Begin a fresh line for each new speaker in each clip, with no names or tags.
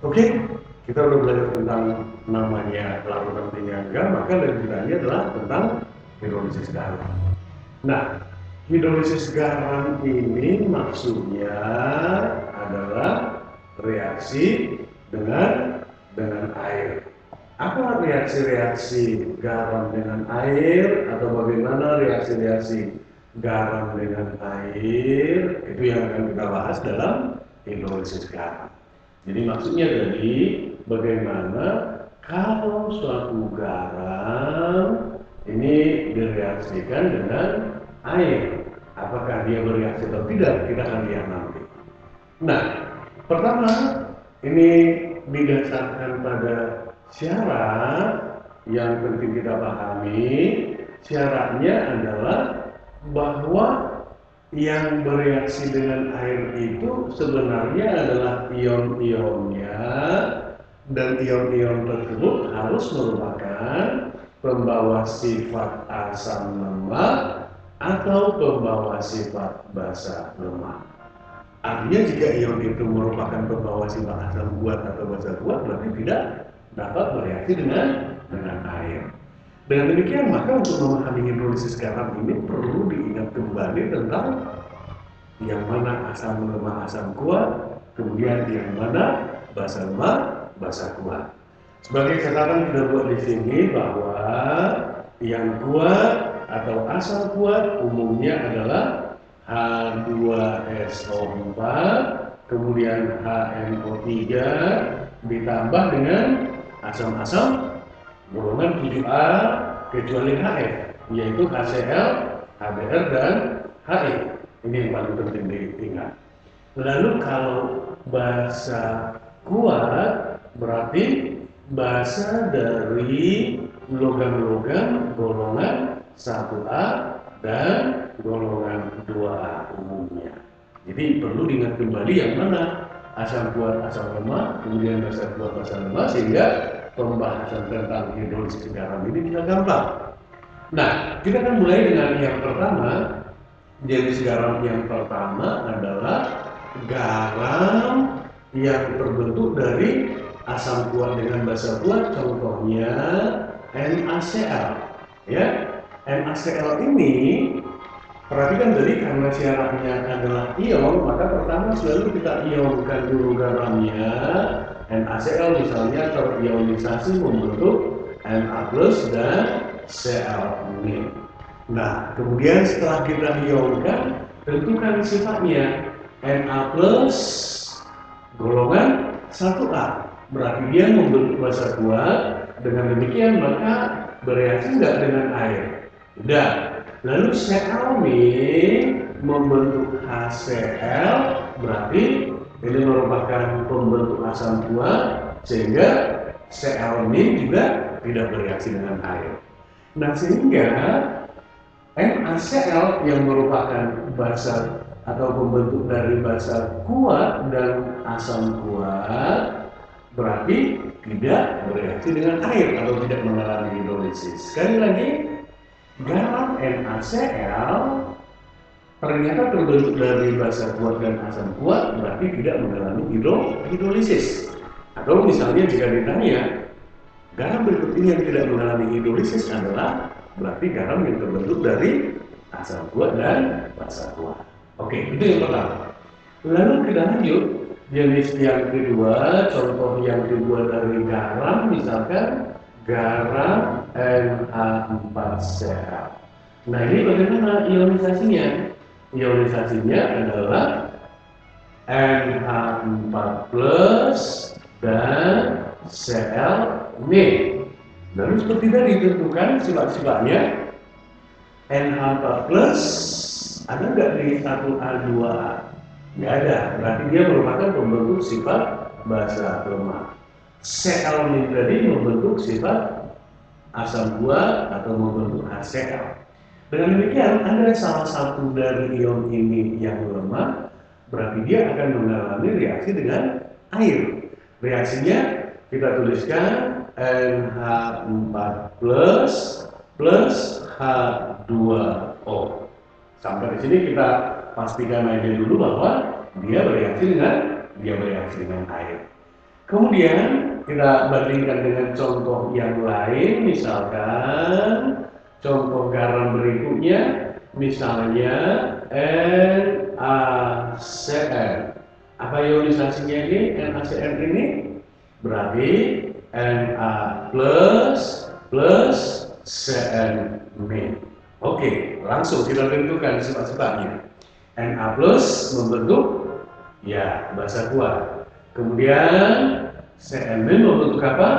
Oke, kita udah belajar tentang namanya larutan penyangga, maka lanjutannya adalah tentang hidrolisis garam. Nah, hidrolisis garam ini maksudnya adalah reaksi dengan air. Apa reaksi-reaksi garam dengan air atau bagaimana reaksi-reaksi garam dengan air? Itu yang akan kita bahas dalam hidrolisis garam. Jadi maksudnya tadi bagaimana kalau suatu garam ini direaksikan dengan air. Apakah dia bereaksi atau tidak? Kita akan lihat nanti. Nah, pertama ini didasarkan pada syarat yang penting kita pahami. Syaratnya adalah bahwa yang bereaksi dengan air itu sebenarnya adalah ion-ionnya, dan ion-ion tersebut harus merupakan pembawa sifat asam lemak atau pembawa sifat basa lemak. Artinya jika ion itu merupakan pembawa sifat asam kuat atau basa kuat, berarti tidak dapat bereaksi dengan air. Dengan demikian, maka untuk memahami hidrolisis garam ini perlu diingat kembali tentang yang mana asam lemak asam kuat, kemudian yang mana basa lemak basa kuat. Sebagai catatan kita buat di sini bahwa yang kuat atau asam kuat umumnya adalah H2SO4, kemudian HNO3 ditambah dengan asam-asam golongan 7A kecuali HF, yaitu HCl, HBr, dan HE. Ini yang paling penting diingat. Lalu kalau basa kuat berarti basa dari logam-logam golongan 1A dan golongan 2A umumnya. Jadi perlu diingat kembali yang mana asam kuat asam lemak, kemudian basa kuat basa lemak, sehingga pembahasan tentang hidrolisis garam ini tidak gampang. Nah, kita akan mulai dengan yang pertama. Jenis garam yang pertama adalah garam yang terbentuk dari asam kuat dengan basa kuat, contohnya NaCl. Ya, NaCl ini perhatikan tadi karena syaratnya adalah ion, maka pertama selalu kita ionkan dulu garamnya. NaCl misalnya terionisasi membentuk Na+ dan Cl-. Nah, kemudian setelah kita ionkan, tentukan sifatnya. Na+ golongan 1A, berarti dia membentuk basa kuat. Dengan demikian maka bereaksi enggak dengan air? Tidak. Lalu Cl membentuk HCl, berarti ini merupakan pembentuk asam kuat, sehingga Cl juga tidak bereaksi dengan air. Nah, sehingga NaCl yang merupakan basa atau pembentuk dari basa kuat dan asam kuat berarti tidak bereaksi dengan air atau tidak mengalami hidrolisis. Sekali lagi, garam NaCl ternyata terbentuk dari basa kuat dan asam kuat berarti tidak mengalami hidrolisis. Atau misalnya jika ditanya, garam berikut ini yang tidak mengalami hidrolisis adalah berarti garam yang terbentuk dari asam kuat dan basa kuat. Oke, itu yang pertama. Lalu kita lanjut jenis yang kedua, contoh yang kedua dari garam, misalkan garam Na4Cl. Nah, ini bagaimana ionisasinya? Ionisasinya adalah NH4+ dan Cl-. Lalu seperti tadi ditentukan sifat-sifatnya. NH4+ ada nggak di 1A2A? Nggak ada, berarti dia merupakan pembentuk sifat basa lemak. Cl- tadi membentuk sifat asam kuat atau membentuk HCl. Dengan demikian, ada salah satu dari ion ini yang lemah, berarti dia akan mengalami reaksi dengan air. Reaksinya kita tuliskan NH4+ plus H2O. Sampai di sini kita pastikan aja dulu bahwa dia bereaksi dengan air. Kemudian kita bandingkan dengan contoh yang lain, misalkan contoh garam berikutnya, misalnya NaCl. Apa ionisasinya ini? NaCl ini berarti Na plus Cl min. Oke, langsung kita tentukan sifat-sifatnya. Na plus membentuk ya basa kuat. Kemudian Cl min membentuk apa?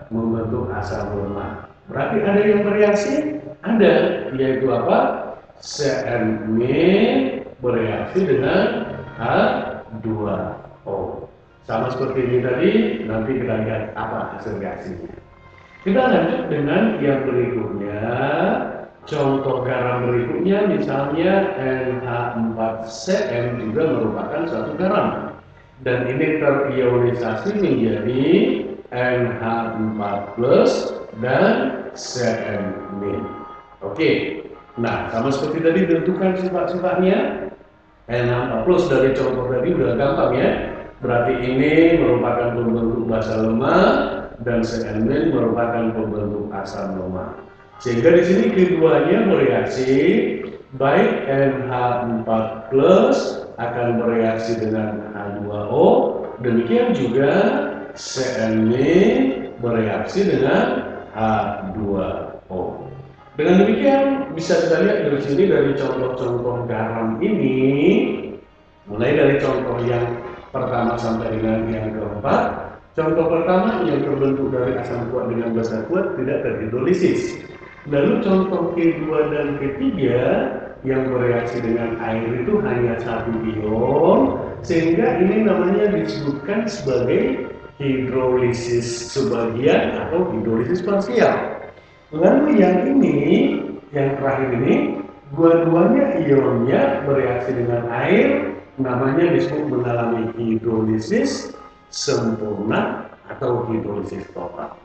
Membentuk asam lemak. Berarti ada yang bereaksi? Ada, yaitu apa? Cl min bereaksi dengan H2O. Sama seperti ini tadi, nanti kita lihat apa hasil reaksinya. Kita lanjut dengan yang berikutnya. Contoh garam berikutnya, misalnya NH4Cl juga merupakan suatu garam. Dan ini terionisasi menjadi NH4 plus dan Cl min. Oke, nah sama seperti tadi tentukan sifat-sifatnya. NH4 plus dari contoh tadi udah gampang ya. Berarti ini merupakan pembentuk basa lemak dan Cl min merupakan pembentuk asam lemak. Sehingga di sini keduanya bereaksi, baik NH4 plus akan bereaksi dengan H2O, demikian juga Cl min bereaksi dengan H2O. Dengan demikian bisa kita lihat dari sini dari contoh-contoh garam ini, mulai dari contoh yang pertama sampai dengan yang keempat. Contoh pertama yang terbentuk dari asam kuat dengan basa kuat tidak terhidrolisis. Lalu contoh kedua dan ketiga yang bereaksi dengan air itu hanya satu ion, sehingga ini namanya disebutkan sebagai hidrolisis sebagian atau hidrolisis parsial. Lalu yang ini, yang terakhir ini, dua-duanya ionnya bereaksi dengan air, namanya disebut mengalami hidrolisis sempurna atau hidrolisis total.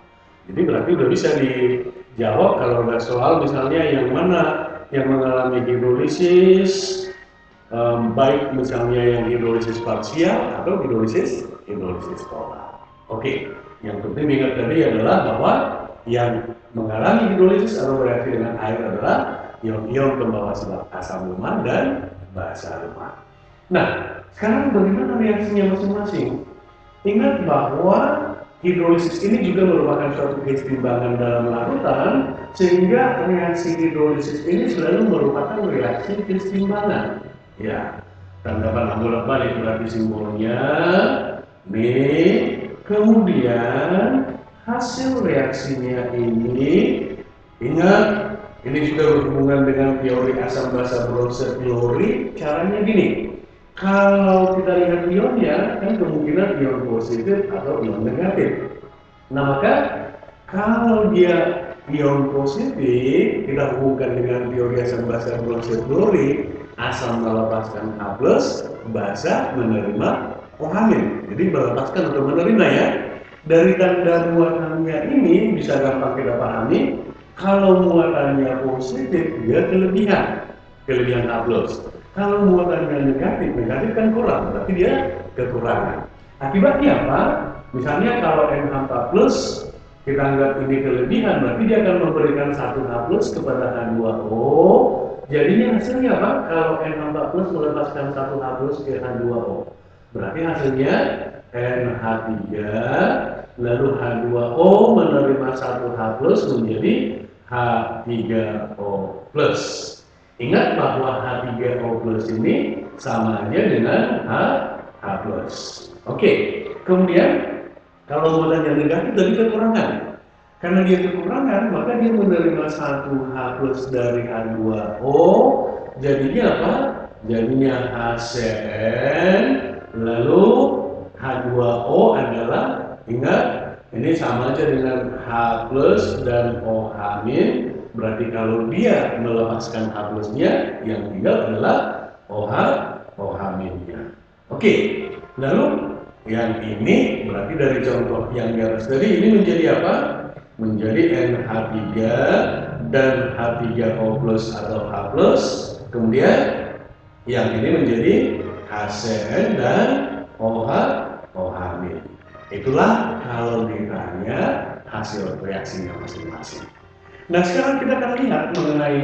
Jadi berarti udah bisa dijawab kalau ada soal misalnya yang mana yang mengalami hidrolisis, baik misalnya yang hidrolisis parsial atau hidrolisis total. Oke, yang penting ingat tadi adalah bahwa yang mengalami hidrolisis atau bereaksi dengan air adalah ion-ion pembawa asam lemak dan basa lemak. Nah, sekarang bagaimana reaksinya masing-masing? Ingat bahwa hidrolisis ini juga merupakan suatu keseimbangan dalam larutan, sehingga reaksi hidrolisis ini selalu merupakan reaksi keseimbangan. Ya, tanggapan bolak-balik berarti simbolnya nih. Kemudian hasil reaksinya ini, ingat ini juga berhubungan dengan teori asam basa bronze klorid. Caranya gini. Kalau kita lihat ionnya, kan kemungkinan ion positif atau ion negatif. Nah, maka kalau dia ion positif, kita hubungkan dengan teori asam basa bronze klorid, asam melepaskan H+, basa menerima OH-. Jadi melepaskan atau menerima ya. Dari tanda muatannya ini bisa gampang kita pahami, kalau muatannya positif, dia kelebihan H+. Kalau muatannya negatif kan kurang, berarti dia kekurangan. Akibatnya apa? Misalnya kalau NH4 plus kita anggap ini kelebihan, berarti dia akan memberikan satu H plus kepada H2O. Jadinya hasilnya apa? Kalau NH4 plus melepaskan satu H plus ke H2O, berarti hasilnya NH3, lalu H2O menerima satu H plus menjadi H3O plus. Ingat bahwa H3O plus ini sama aja dengan H plus. Oke, kemudian kalau muatannya negatif tadi kekurangan. Karena dia kekurangan, maka dia menerima satu H plus dari H2O. Jadinya apa? Jadinya HCN, lalu H2O adalah, ingat, ini sama aja dengan H plus dan OH min. Berarti kalau dia melepaskan H plusnya, yang tinggal adalah OH minnya. Oke, lalu yang ini berarti dari contoh yang di atas tadi ini menjadi apa? Menjadi NH3 dan H3O plus atau H plus. Kemudian yang ini menjadi HCN dan OH min. Itulah kalau ditanya hasil reaksinya masing-masing. Nah, sekarang kita akan lihat mengenai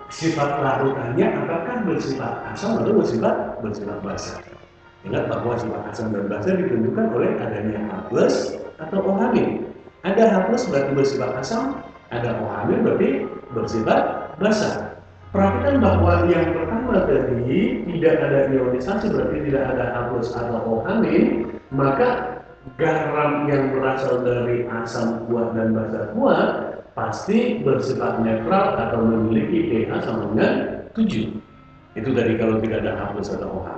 sifat larutannya, apakah bersifat asam atau bersifat basa. Ingat bahwa sifat asam dan basa ditentukan oleh adanya H+ atau OH-. Ada H+ berarti bersifat asam, ada OH- berarti bersifat basa. Perhatikan bahwa yang pertama tadi tidak ada ionisasi, berarti tidak ada H+ atau OH-, maka garam yang berasal dari asam kuat dan basa kuat pasti bersifat netral atau memiliki pH sama dengan 7. Itu dari kalau tidak ada H+ atau OH.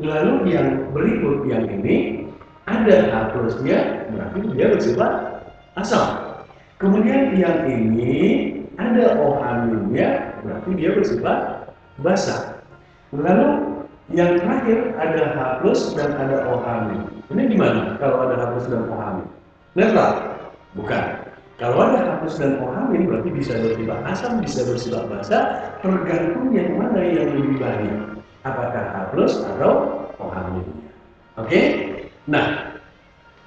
Lalu yang berikut yang ini ada H+-nya, berarti dia bersifat asam. Kemudian yang ini ada OH-nya, berarti dia bersifat basa. Lalu yang terakhir ada H+ dan ada OH-. Ini gimana kalau ada H+ dan OH-? Netral? Bukan. Kalau ada H+ dan OH berarti bisa bersifat asam, bisa bersifat basa, tergantung yang mana yang lebih banyak. Apakah H+ atau OH-nya. Oke? Nah,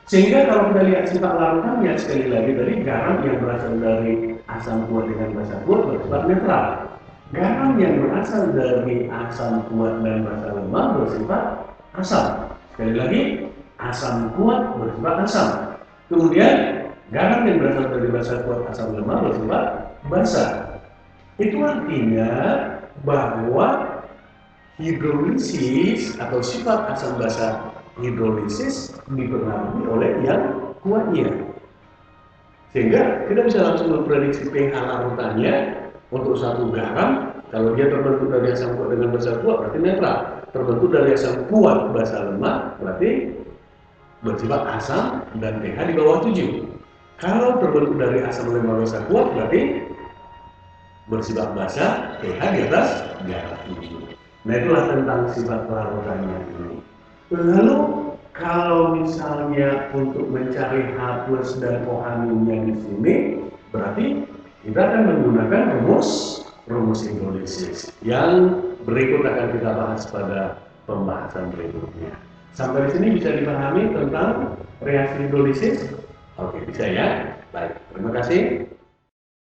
sehingga kalau kita lihat sifat larutannya sekali lagi dari garam yang berasal dari asam kuat dengan basa kuat bersifat netral. Garam yang berasal dari asam kuat dan basa lemah bersifat asam. Sekali lagi, asam kuat bersifat asam. Kemudian garam yang berasal dari basa kuat asam lemah bersifat basa. Itu artinya bahwa hidrolisis atau sifat asam basa hidrolisis dipengaruhi oleh yang kuatnya. Sehingga kita bisa langsung memprediksi pH larutannya untuk satu garam. Kalau dia terbentuk dari asam kuat dengan basa kuat berarti netral. Terbentuk dari asam kuat basa lemah berarti bersifat asam dan pH di bawah 7. Kalau terbentuk dari asam lemah basa kuat berarti bersifat basa, pH di atas 7. Nah, itulah tentang sifat larutannya ini. Lalu kalau misalnya untuk mencari H+ dan OH- di sini, berarti kita akan menggunakan rumus hidrolisis yang berikut akan kita bahas pada pembahasan berikutnya. Sampai di sini bisa dipahami tentang reaksi hidrolisis? Oke, bisa ya? Baik, terima kasih.